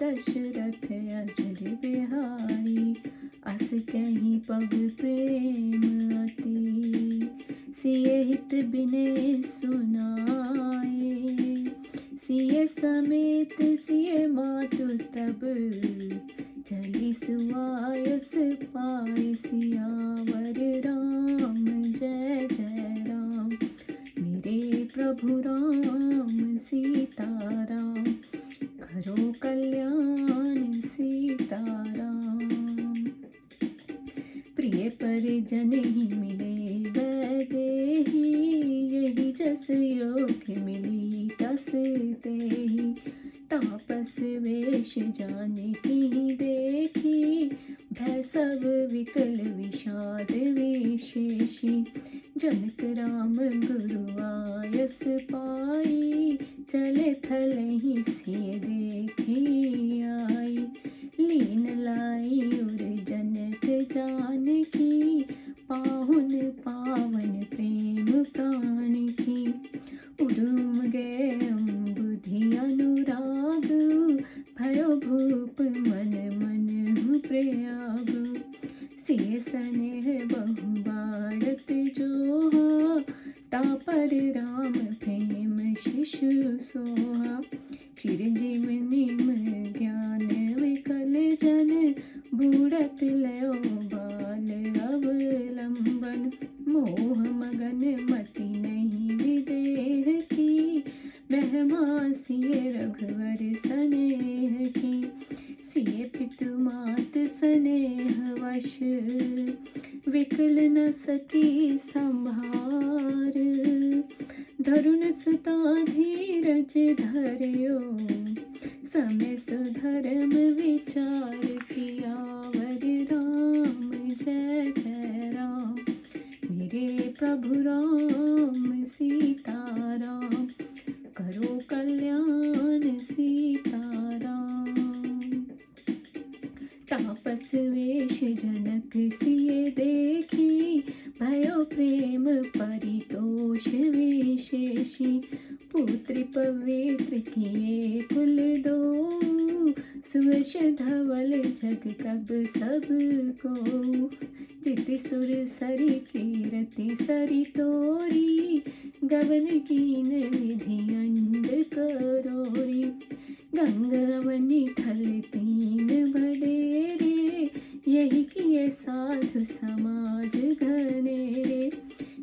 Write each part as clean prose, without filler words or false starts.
दशरथ अजर बिहाई, अस कहीं पग प्रेम अति, सिय हित बिने सुनाए, सिय समेत सिय मातु तब, चली सुआयस पाय सियावर राम जय जय राम, मेरे प्रभु राम सीताराम, करो कल्याण सीताराम। प्रिय परिजन ही मिले वैदेही, यही जस योग मिली तस तेहि, तापस वेश जानकी देखी, भय सब विकल विषाद विशेषी, जनक राम गुरु आयस पाई, चले फलहि सिय देखी आई, लीन लाई उर जनक जानकी, पाहुन पावन प्रेम प्राण की, उरुम गए बुद्धि अनुराग, भयो भूप मन मन प्रयाग, सिय स्नेह बहु बाढ़त जोहा, तापर राम प्रेम शिशु सोहा, चिरंजीव निम ज्ञान विकल जन, बूढ़त लयो बाल अवलंबन, मोह मगन मति नहीं विदेह की, महिमा सिय रघुवर स्नेह की, सिय पितु मात स्नेह वश, विकल न सकी संभार, धरुन सुता धीरज धर्यो, समय सुधर्म विचार, सियावर राम जय जय राम, मेरे प्रभु राम सीताराम, करो कल्याण सीताराम। तापस वेश जनक सिय देखी, भयो प्रेम परितोष विशेषी, पुत्र पवित्र किए कुल दो, सुयश धवल जग कब सब को, जित सुर सरि कीरति सरि तोरी, गवन कीन विधि अंड करोरी, गंगवनी थल तीन बडेरे, यही किए साधु समाज घनेरे,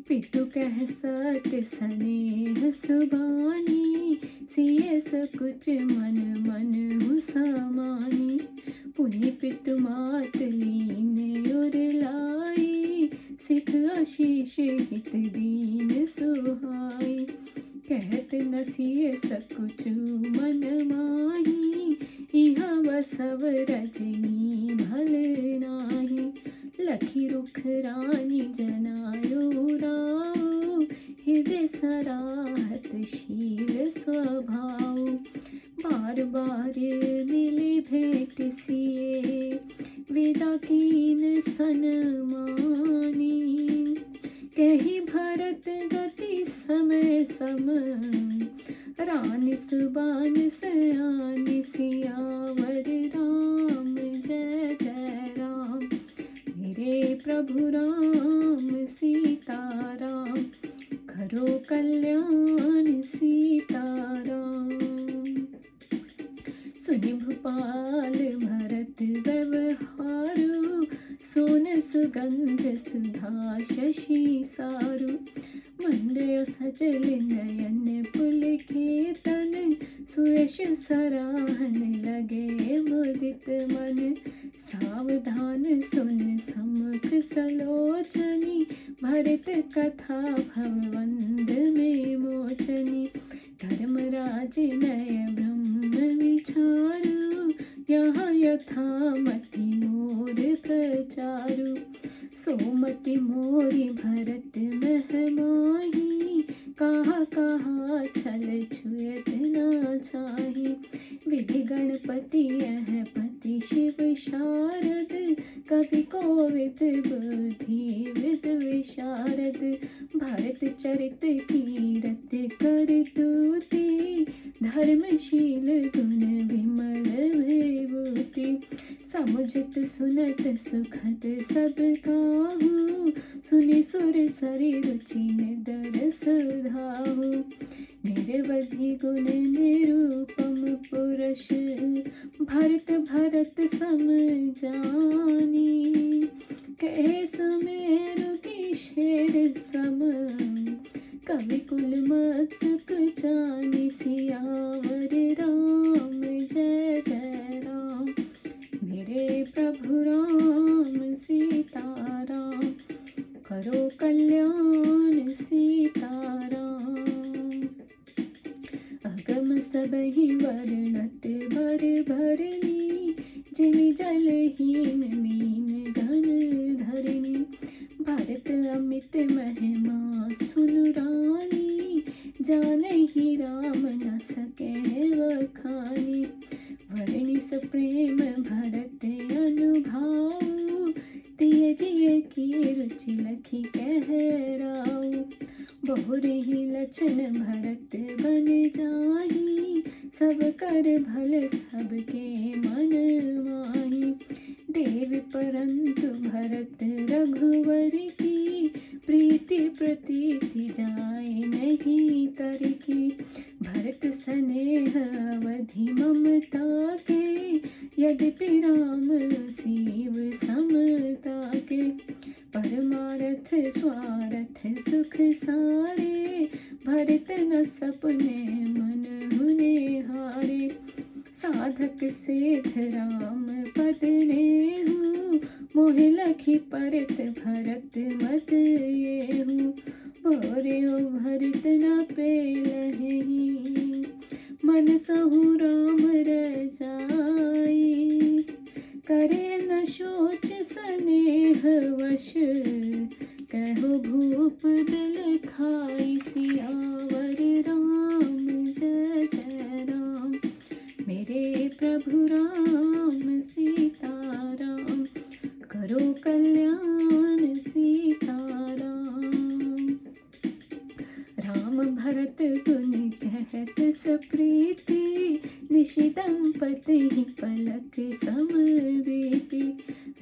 पितु कह सत्य स्नेह सुबानी, सिय सकुच मन मन समानी, पुनि पितु मात लीन उर लाई, सिख आशीष हित दीन सुहाई, कहत न सिय सकुच मन माही, इहा बसव रजनी भल नाही, लखी रुख रानी जनायो राव, हृदय सराहत शील स्वभाव, बार बार मिले भेंट सिए, विदा कीन सनमानी, कही भरत गति समय सम, रानी सुबान सयानी, सियावर राम जय जय राम, मेरे प्रभु राम सीताराम, करो कल्याण सीताराम। सुनि भूपाल भरत व्यवहारु, सोन सुगंध सुधा शशि सारु, मंडयो सजल नयन पुलकितन, सुयश सराहन लगे मुदित मन, सावधान सुन समुख सलोचनी, भरत कथा भववंद में मोचनी, धर्मराज नय ब्रह्म विचारु, यहाँ यथामति मोर प्रचारु, सोमति मोरी भरत महमाही, कहा कहा छल छुयत न छाही, विधि गणपति यह पति शिव शारद, कवि कोविद बुद्धि विद विशारद, नारद, भारत चरित कीरत कर तूती, धर्मशील गुण विमल विभूति, समुचित सुनत सुखद सब काहू, सुनि सुर सरि रुचि निदर सुधाहु, निरवधि गुण निरूपम पुरुष, भरत भरत सम जानी, कहे सुमेरु की शेर सम, कवि कुल मत्सुक जानि, सियावर राम जय जय राम, मेरे प्रभु राम सीताराम, करो कल्याण सीताराम, अगम सबहि वर्णत भर भरनी, जिमि जलहीन मीन घन धरनी, भारत अमित महिमा सुनु रानी, जानहि राम न सकै वखानी, वर्णि सप्रेम भरत अनुभाव, तिय जिय की रुचि लखि कहराऊ, बहुरहि लछन भरत बन जाहि, सब कर भल सबके मन माहि, देव परंतु भरत रघुवर की, प्रीति प्रतीति जाय नहीं तरकी, भरत स्नेह अवधि ममता के, यद्यपि राम सीव समता के, परमारथ स्वारथ सुख सारे, भरत न सपने मन हुने हारे, साधक सेठ राम पद नेहु, मोहि लखि परत भरत मत येहु, बोर्यो भरत न पेलहि, मन सहु राम रजाई, करे न शोच स्नेह वश, कहो भूप दिल खाई, सियावर राम जय जय राम, मेरे प्रभु राम सीताराम, करो कल्याण सीताराम, राम भरत गुण कहत सप्रीति, निशि दंपति पलक समवेति,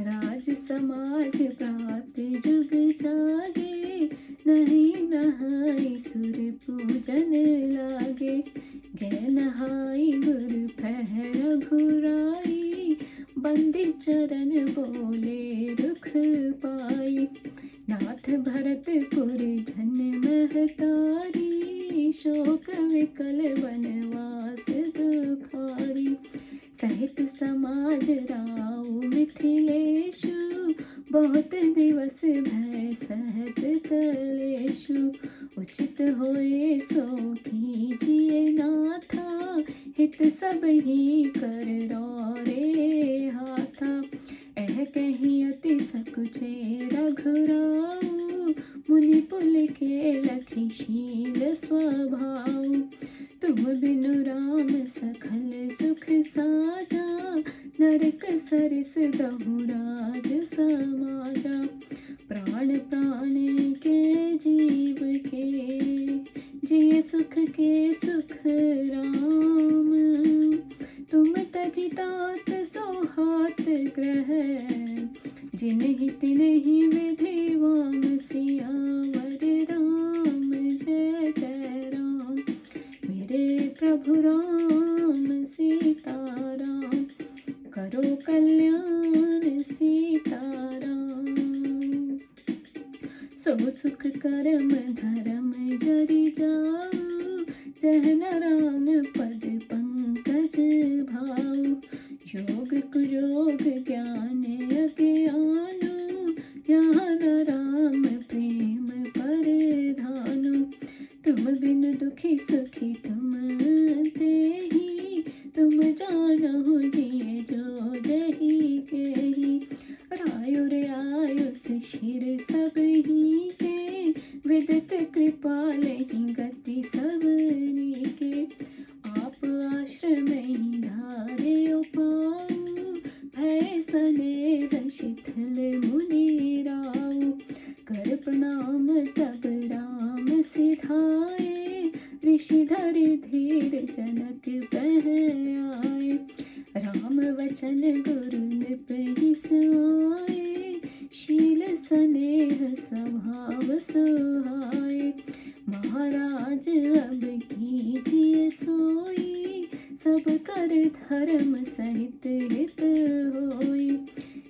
राज समाज प्राप्त जुग जागे, नहीं नहाई सुर पूजन लागे, गए नहाई गुरु पहर घुराई, बंदी चरण बोले रुख पाई, नाथ भरत पुर जन महतारी, शोक विकल वनवास दुखारी, सहित समाज राउ मिथिलेशु, बहुत दिवस भय सहत कलेशु, उचित होए सो कीजिए नाथा, हित सब ही कर रे हाथा, एह कहीं अति सकुचे रघुराऊ, मुनि पुल के लखि शील स्वभाव, तुम बिनु राम सखल सुख साजा, नरक सरिस दहु राज समाजा, प्राण प्राण के जीव के, जिय सुख के सुख राम, तुम तजि तात सो हाथ ग्रह, जिनहि तिनहि विधि वाम, सियावर राम जय जय राम, मेरे प्रभु राम सीताराम, करो कल्याण सीताराम, सो सुख करम धर्म जरि जाऊ, जहन राम पद पंकज भाऊ, योग कुयोग ज्ञान अज्ञानु, यहाँ राम प्रेम परधानु, तुम बिन दुखी सुखी तुम तेहि, तुम जानहु जिय जो जहि केहि, रायुर आयुष शिर सब ही के, विदित कृपाल ही गति सबनी के, आप आश्रम ही धारे पाऊ, भय स्नेह शिथिल मुनि राऊ, कर प्रणाम तब राम सिधाए, ऋषिधर धीर जनक बह आए। राम वचन गुरु नृप ही सुआए, शील स्नेह स्वभाव सुहाए। महाराज अब कीजिए सोई, सब कर धर्म सहित हित होई।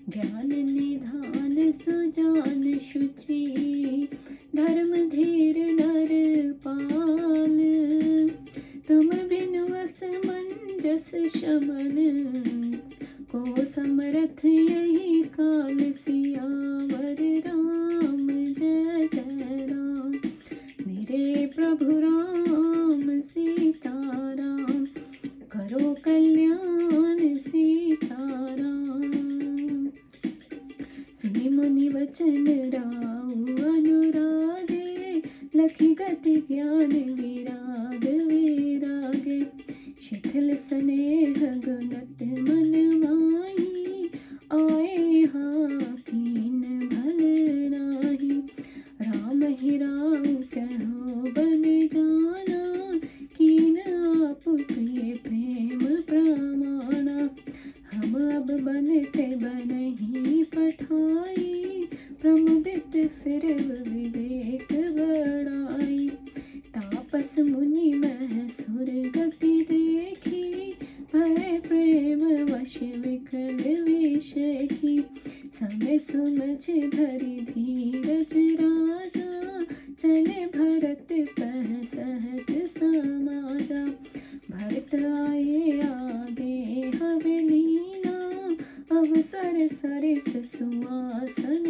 ज्ञान निधान सुजान शुचि, धर्म धीर नर पाल। तुम बिनु असमंजस शमन, को समरथ यही काल। सियावर राम जय जय राम, मेरे प्रभु राम सीताराम। करो कल्याण सीताराम। सुनि मुनि वचन राउ अनुरागे, लखि गति ज्ञान विराग विरागे। शिथिल स्नेह गुणत मन माही, आए हाँ कीन भल नाही। राम ही राव कहो बन जाना, कीन आप प्रिय प्रेम प्रमाणा। हम अब बनते बनहि पठाई, प्रमुदित फिर विवेक बढ़ाई। तापस मुनि मह सुर गति देखी, भय प्रेम वश विकल विषेखी। समय सुमझ धरि धीरज राजा, चले भरत पह सहत समाजा। भरत आए आगे हवेलीना, अवसर सरिस सुआसन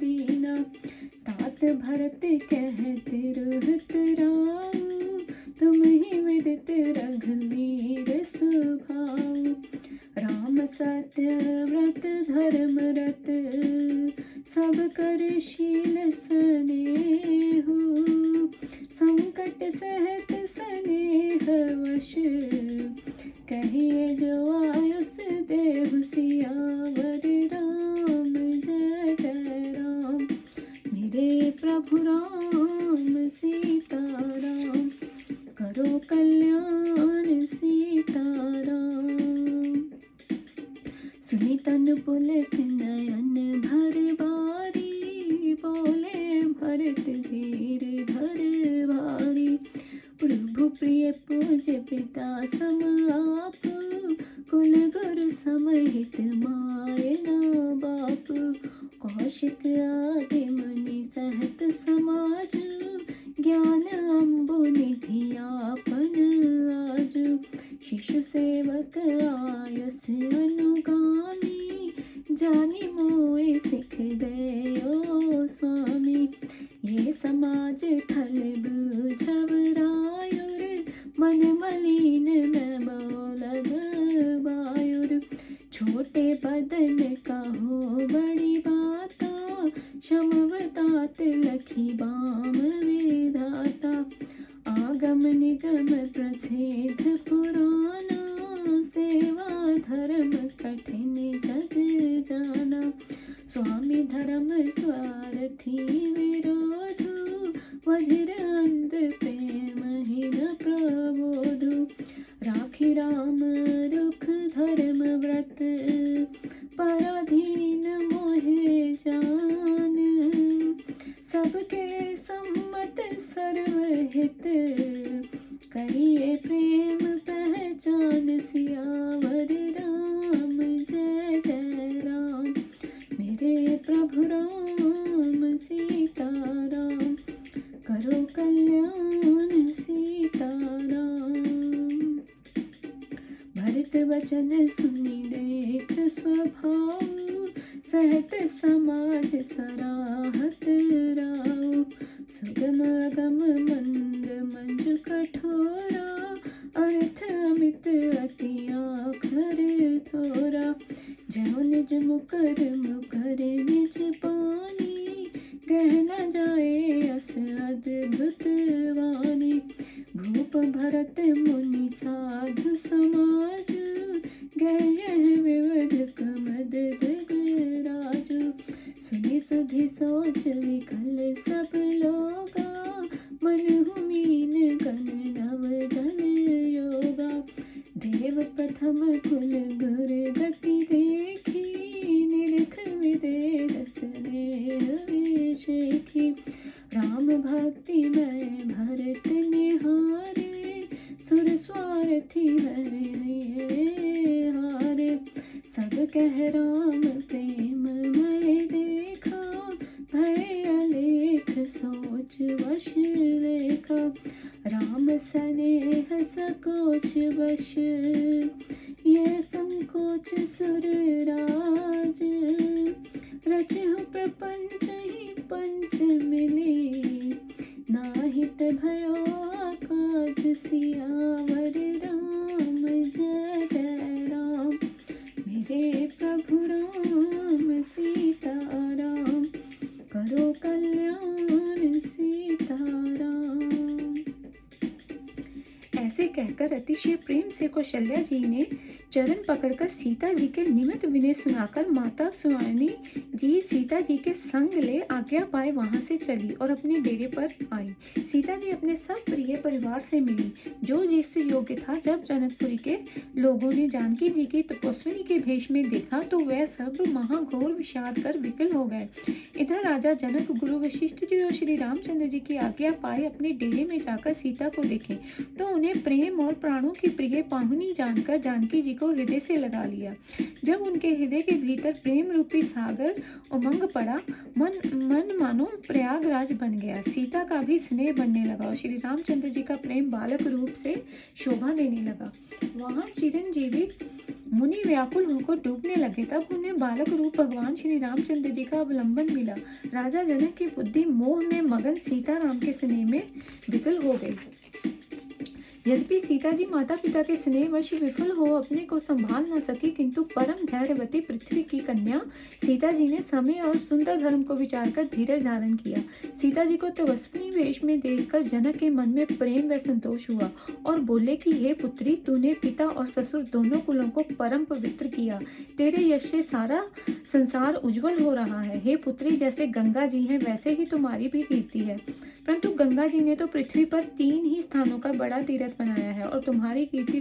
दीना। तात भरत कहते रुहत राउ, तुम ही विदित रघुवीर सुभाउ। राम सत्य व्रत धर्म रत, सब कर शील स्नेहु। संकट सहत स्नेह वश, कहिए जो आयुष देहु। सियावर राम जय जय राम, मेरे प्रभु राम सीताराम। करो कल्याण सीताराम। सुनि तनु पुलक नयन भर बारी, बोले भरत धीर धर भारी। प्रभु प्रिय पूज्य पिता सम आप, कुल गुरु समहित माय न बाप। कौशिक आदि मुनि सहत समाज, ज्ञान अम्बु निधि आपन आज। शिशु सेवक आयुष अनुगामी, जानि मोहि सिख गयो स्वामी। ये समाज थल बूझब रायुर, मन मलिन न बोलब बायुर। छोटे बदन कहो बड़ी बाता, क्षमवतात लखी बाम विधाता। आगम निगम प्रसिद्ध पुराना, सेवा धर्म कठिन जग जाना। स्वामी धर्म स्वार्थी विरोधु, वधिर अंध प्रेम हीन प्रबोधु। राखी राम रुख धर्म व्रत, पराधीन मोहे जान। सबके सम्मत सर्वहित, करिए प्रेम पहचान। सियावर राम जय जय राम, मेरे प्रभु राम सीताराम। करो कल्याण सीताराम। भरत वचन सुनि देख स्वभाव, सहत समाज सराहत राउ। सुगम अगम मंद मंजु कठोरा, अर्थ अमित अति आखर थोरा। ज्यों निज मुकर मुकर निज पानी, कह न जाए अस अद्भुत वाणी। भूप भरत मुनि साधु समाज, गए विविध कमद राजु। सुनि सुधि भक्ति में भरत निहारे, सुर स्वार्थी हरे हारे। सब कह राम प्रेम मैं देखा, भय अलेख सोच वश लेखा। राम स्नेह सकोच वश, ये संकोच सुर राज। रचहु प्रपंच ही पंच मिली, नाहित भयो आकाज सियावर। राम जय जय राम, मेरे प्रभु राम सीता राम। करो कल्याण सीता राम। ऐसे कहकर अतिशय प्रेम से कौशल्या जी ने चरण पकड़कर सीता जी के निमित्त विनय सुनाकर माता सुहानी जी सीता जी के संग ले आज्ञा पाए वहां से चली और अपने डेरे पर आई। सीता जी अपने सब प्रिय परिवार से मिली, जो जिससे योग्य था। जब जनकपुरी के लोगों ने जानकी जी की तपस्विनी के भेष में देखा तो वह सब महाघोर विषाद कर विकल हो गए। इधर राजा जनक गुरु वशिष्ठ जी और श्री रामचंद्र जी की आज्ञा पाए अपने डेरे में जाकर सीता को देखे तो उन्हें प्रेम और प्राणों की प्रिय पाहुनी जानकर जानकी जी को हृदय से लगा लिया। जब उनके हृदय के भीतर प्रेम रूपी सागर उमंग पड़ा, मन मानो प्रयागराज बन गया। सीता का भी स्नेह बढ़ने लगा और श्री रामचंद्र जी का प्रेम बालक रूप से शोभा देने लगा। वहां चिरंजीवी मुनि व्याकुल होकर डूबने लगे। तब उन्हें बालक रूप भगवान श्री रामचंद्र जी का अवलंबन मिला। राजा जनक की बुद्धि मोह में मगन सीता राम के स्नेह में विकल हो गई। यद्यपि सीता जी माता पिता के स्नेहवश विफल हो अपने को संभाल न सकी, किंतु परम धैर्यवती पृथ्वी की कन्या सीता जी ने समय और सुंदर धर्म को विचार कर धीरज धारण किया। सीता जी को तपस्विनी वेश में देखकर जनक के मन में प्रेम व संतोष हुआ और बोले कि हे पुत्री, तूने पिता और ससुर दोनों कुलों को परम पवित्र किया। तेरे यश से सारा संसार उज्जवल हो रहा है। हे पुत्री, जैसे गंगा जी हैं वैसे ही तुम्हारी भी कीर्ति है। परंतु गंगा जी ने तो पृथ्वी पर 3 ही स्थानों का बड़ा तीर्थ बनाया है और तुम्हारी कीर्ति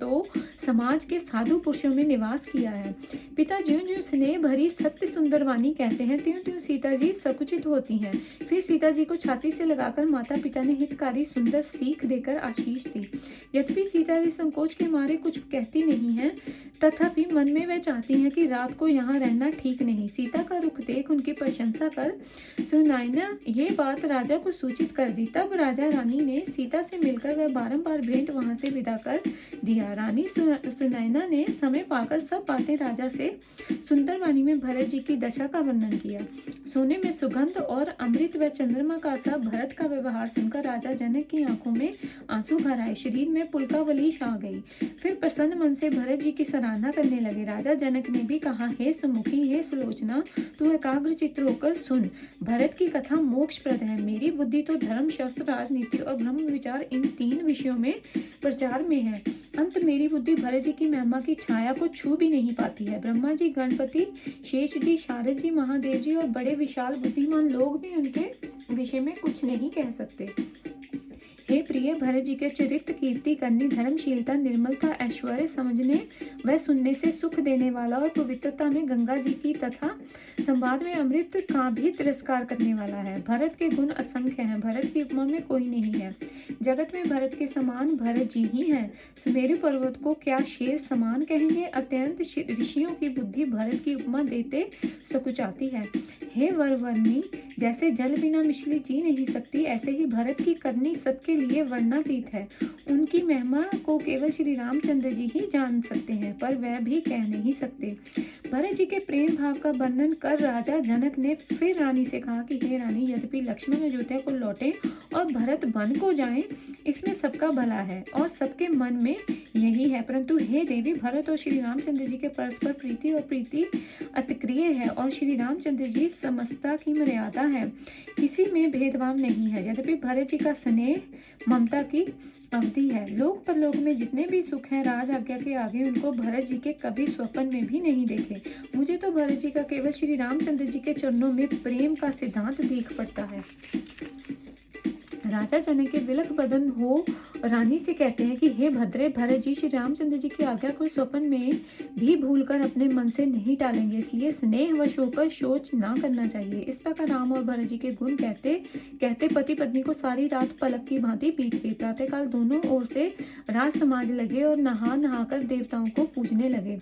तो समाज के साधु पुरुषों में निवास किया है। पिता ज्यों ज्यों स्नेह भरी सत्य सुंदर वाणी कहते हैं त्यों त्यों सीता जी सकुचित होती हैं। फिर सीता जी को छाती से लगाकर माता पिता ने हितकारी सुंदर सीख देकर आशीष दी। यद्यपि सीता जी संकोच के मारे कुछ कहती नहीं है, तथापि मन में वह चाहती हैं कि रात को यहाँ रहना ठीक नहीं। सीता का रुख देख उनकी प्रशंसा कर सुनैना ये बात राजा को सूचित कर दी। तब राजा रानी ने सीता से मिलकर वह बारंबार भेंट वहां से विदा कर दिया। रानी सुनैना ने समय पाकर सब बातें राजा से सुंदर वाणी में भरत जी की दशा का वर्णन किया। सोने में सुगंध और अमृत व चंद्रमा का सा भरत का व्यवहार सुनकर राजा जनक की आंखों में आंसू भर आए, शरीर में पुलकावली आ गई। फिर प्रसन्न मन से भरत जी की सराहना करने लगे। राजा जनक ने भी कहा, हे सुमुखी, हे सुलोचना, तू एकाग्र चित्त होकर सुन। भरत की कथा मोक्षप्रद है। मेरी बुद्धि तो धर्म, शास्त्र, राजनीति और ब्रह्म विचार इन 3 विषयों में प्रचार में है। अंत मेरी बुद्धि भरत जी की महिमा की छाया को छू भी नहीं पाती है। ब्रह्मा जी, गणपति, शेष जी, शारद जी, महादेव जी और बड़े विशाल बुद्धिमान लोग भी उनके विषय में कुछ नहीं कह सकते। हे प्रिय, भरत जी के चरित्र, कीर्ति करनी, धर्मशीलता, निर्मलता, ऐश्वर्य समझने व सुनने से सुख देने वाला और पवित्रता में गंगा जी की तथा संवाद में अमृत का भी तिरस्कार करने वाला है। भरत के गुण असंख्य हैं, भरत की उपमा में कोई नहीं है। जगत में भरत के समान भरत जी ही हैं। सुमेरु पर्वत को क्या शेर समान कहेंगे। अत्यंत ऋषियों की बुद्धि भरत की उपमा देते सकुचाती है। हे वरवर्णी, जैसे जल बिना मछली जी नहीं सकती, ऐसे ही भरत की करनी सबके लिए वर्णनातीत है। उनकी महिमा को केवल श्री रामचंद्र जी ही जान सकते हैं, पर वह भी कह नहीं सकते। भरत जी के प्रेम भाव का वर्णन कर राजा जनक ने फिर रानी से कहा कि हे रानी, यद्यपि लक्ष्मण अयोध्या को लौटे और भरत वन को जाएं, इसमें सबका भला है और सबके मन में यही है। परंतु हे देवी, भरत और श्री रामचंद्र जी के परस्पर प्रीति और प्रीति अतिक्रिय है और श्री रामचंद्र जी समस्ता की मर्यादा है, किसी में भेदभाव नहीं है। यद्यपि भरत जी का स्नेह ममता की अवधि है। लोक परलोक में जितने भी सुख हैं, राज आज्ञा के आगे उनको भरत जी के कभी स्वप्न में भी नहीं देखे। मुझे तो भरत जी का केवल श्री रामचंद्र जी के चरणों में प्रेम का सिद्धांत दिख पड़ता है। राजा जनक के विलख बदन हो रानी से कहते हैं कि हे भद्रे, भरत जी श्री रामचंद्र जी की आज्ञा को स्वप्न में भी भूलकर अपने मन से नहीं टालेंगे, इसलिए स्नेहवश होकर शोच ना करना चाहिए। इस प्रकार राम और भरत जी के गुण कहते कहते पति पत्नी को सारी रात पलक की भांति बीत गई। प्रातःकाल दोनों ओर से राज समाज लगे और नहा नहाकर देवताओं को पूजने लगे।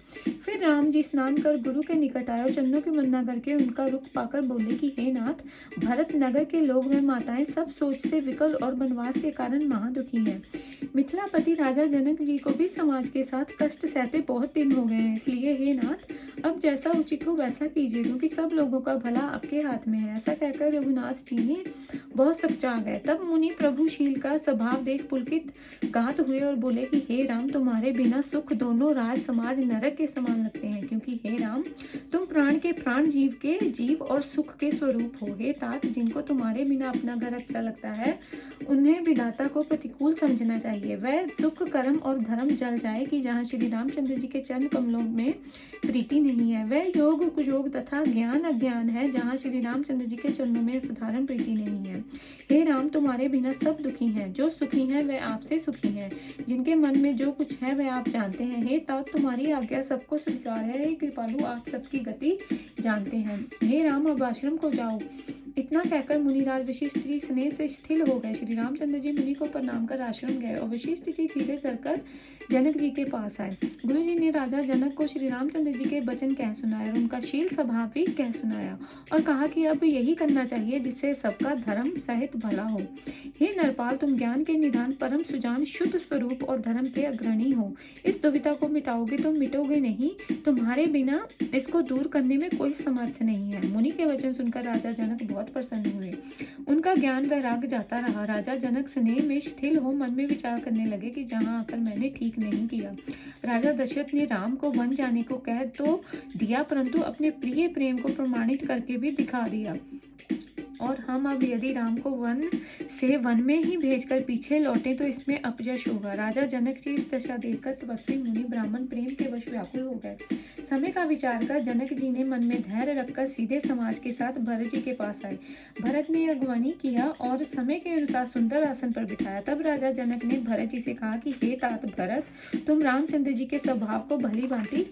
फिर राम जी स्नान कर गुरु के निकट आए और चरणों की वंदना करके उनका रुख पाकर बोले कि हे नाथ, भरत नगर के लोग व माताएं सब सोच से विकल और वनवास के कारण महादुखी हैं। मिथिलापति राजा जनक जी को भी समाज के साथ कष्ट सहते बहुत दिन हो गए हैं, इसलिए हे नाथ, अब जैसा उचित हो वैसा कीजिए, क्योंकि सब लोगों का भला आपके हाथ में है। ऐसा कहकर रघुनाथ जी ने बहुत सच्चा गए। तब मुनि प्रभुशील का स्वभाव देख पुलकित गात हुए और बोले कि हे राम, तुम्हारे बिना सुख दोनों राज समाज नरक के समान लगते हैं, क्योंकि हे राम, तुम प्राण के प्राण, जीव के जीव और सुख के स्वरूप हो। हे तात, जिनको तुम्हारे बिना अपना घर अच्छा लगता है उन्हें विधाता को प्रतिकूल समझना चाहिए। वह सुख कर्म और धर्म जल जाए कि जहाँ श्री रामचंद्र जी के चरण कमलों में प्रीति नहीं है। वह योग कुयोग तथा ज्ञान अज्ञान है जहाँ श्री रामचंद्र जी के चरणों में साधारण प्रीति नहीं है। हे राम, तुम्हारे बिना सब दुखी हैं, जो सुखी हैं वह आपसे सुखी हैं, जिनके मन में जो कुछ है वह आप जानते हैं। हे तात, तुम्हारी आज्ञा सबको स्वीकार है। हे कृपालु, आप सबकी गति जानते हैं। हे राम, अब आश्रम को जाओ। इतना कहकर मुनिराज वशिष्ठ जी स्नेह से शिथिल हो गए। श्री रामचंद्र जी मुनि को प्रणाम कर आश्रम गए और वशिष्ठ जी धीरे चलकर जनक जी के पास आए। गुरु जी ने राजा जनक को श्री रामचंद्र जी के वचन कह सुनाए और उनका शील स्वभाव भी कह सुनाया और कहा कि अब यही करना चाहिए जिससे सबका धर्म सहित भला हो। हे नरपाल, तुम ज्ञान के निधान, परम सुजान, शुद्ध स्वरूप और धर्म के अग्रणी हो। इस दुविधा को मिटाओगे तो मिटोगे नहीं, तुम्हारे बिना इसको दूर करने में कोई समर्थ नहीं है। मुनि के वचन सुनकर राजा जनक बहुत प्रसन्न हुए। उनका ज्ञान वैराग्य जाता रहा। राजा जनक स्नेह में शिथिल हो मन में विचार करने लगे कि जहाँ आकर मैंने ठीक नहीं किया। राजा दशरथ ने राम को वन जाने को कह तो दिया, परंतु अपने प्रिय प्रेम को प्रमाणित करके भी दिखा दिया। और हम अब यदि राम को वन में ही भेजकर पीछे लौटे तो इसमें अपयश होगा। राजा जनक जी इस दशा देखकर तपस्वी मुनि ब्राह्मण प्रेम के वश व्याकुल हो गए। समय का विचार कर जनक जी ने मन में धैर्य रखकर सीधे समाज के साथ भरत जी के पास आए। भरत ने अगवानी किया और समय के अनुसार सुंदर आसन पर बिठाया। तब राजा जनक ने भरत जी से कहा कि हे तात भरत, तुम रामचंद्र जी के स्वभाव को भली भांति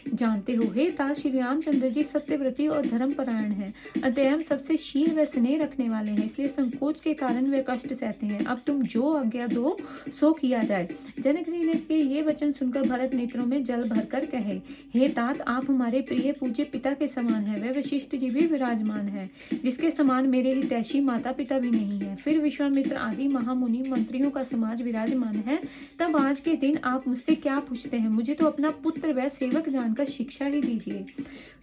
जानते हो। हे तात, श्री रामचंद्र जी सत्यव्रती और धर्मपरायण हैं, अतएव सबसे शील व स्नेह रखने वाले हैं, इसलिए संकोच के कारण वे कष्ट सहते हैं। अब तुम जो आज्ञा दो सो किया जाए। जनक जी ने के ये वचन सुनकर भरत नेत्रों में जल भरकर कहे, हे तात, आप हमारे प्रिय पूज्य पिता के समान है। वे वशिष्ठ जी भी विराजमान है, जिसके समान मेरे हितैषी माता पिता भी नहीं है। फिर विश्वामित्र आदि महामुनि मंत्रियों का समाज विराजमान है। तब आज के दिन आप मुझसे क्या पूछते हैं? मुझे तो अपना पुत्र व सेवक जानकर शिक्षा ही दीजिए,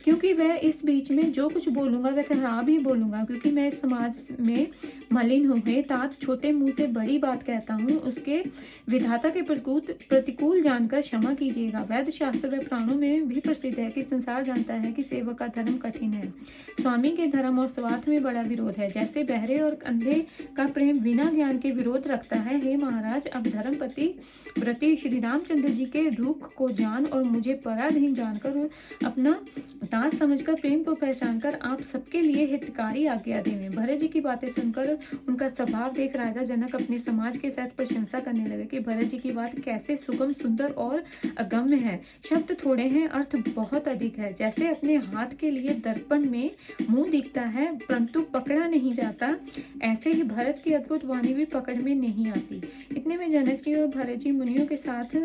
क्योंकि वह इस बीच में जो कुछ बोलूंगा वह खराब ही बोलूंगा, क्योंकि मैं इस समाज में मलिन हूँ। हे तात, छोटे मुंह से बड़ी बात कहता हूँ, उसके विधाता के प्रतिकूल जानकर क्षमा कीजिएगा। वैद्य शास्त्र व प्राणों में भी प्रसिद्ध है कि संसार जानता है कि सेवक का धर्म कठिन है। स्वामी के धर्म और स्वार्थ में बड़ा विरोध है। जैसे बहरे और अंधे का प्रेम बिना ज्ञान के विरोध रखता है, हे महाराज, अब धर्मपति व्रती श्री रामचंद्र जी के रुख को जान और मुझे पराधीन जानकर अपना दास समझकर प्रेम को पहचानकर आप सबके लिए हितकारी आज्ञा देवें। भरत जी की बातें सुनकर उनका स्वभाव देख राजा जनक अपने समाज के साथ प्रशंसा करने लगे कि भरत जी की बात कैसे सुगम, सुंदर और अगम्य है। शब्द थोड़े हैं, अर्थ बहुत अधिक है। जैसे अपने हाथ के लिए दर्पण में मुंह दिखता है परंतु पकड़ा नहीं जाता, ऐसे ही भरत की अद्भुत वाणी भी पकड़ में नहीं आती। इतने में जनक जी और भरत जी मुनियों के साथ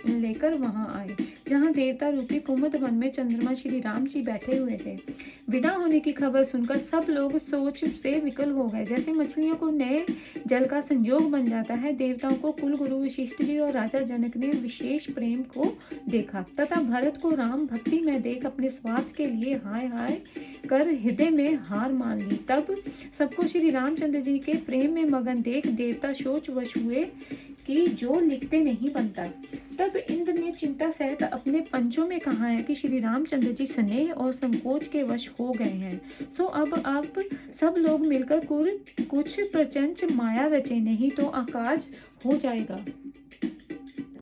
लेकर वहां आए, जहाँ देवता रूपी कुमुद वन में चंद्रमा श्री राम जी बैठे हुए थे। विदा होने की खबर सुनकर सब लोग सोच से विकल हो गए। जैसे मछलियों को नए जल का संयोग बन जाता है, देवताओं को कुल गुरु वशिष्ठ जी और राजा जनक ने विशेष प्रेम को देखा तथा भरत को राम भक्ति में देख अपने स्वार्थ के लिए हाय हाय कर हृदय में हार मान ली। तब सबको श्री रामचंद्र जी के प्रेम में मगन देख देवता सोच वश हुए कि जो लिखते नहीं बनता। तब इंद्र ने चिंता सहित अपने पंचों में कहा है कि श्री रामचंद्र जी स्नेह और संकोच के वश हो गए हैं, सो अब आप सब लोग मिलकर कुछ प्रचंड माया रचे, नहीं तो आकाश हो जाएगा।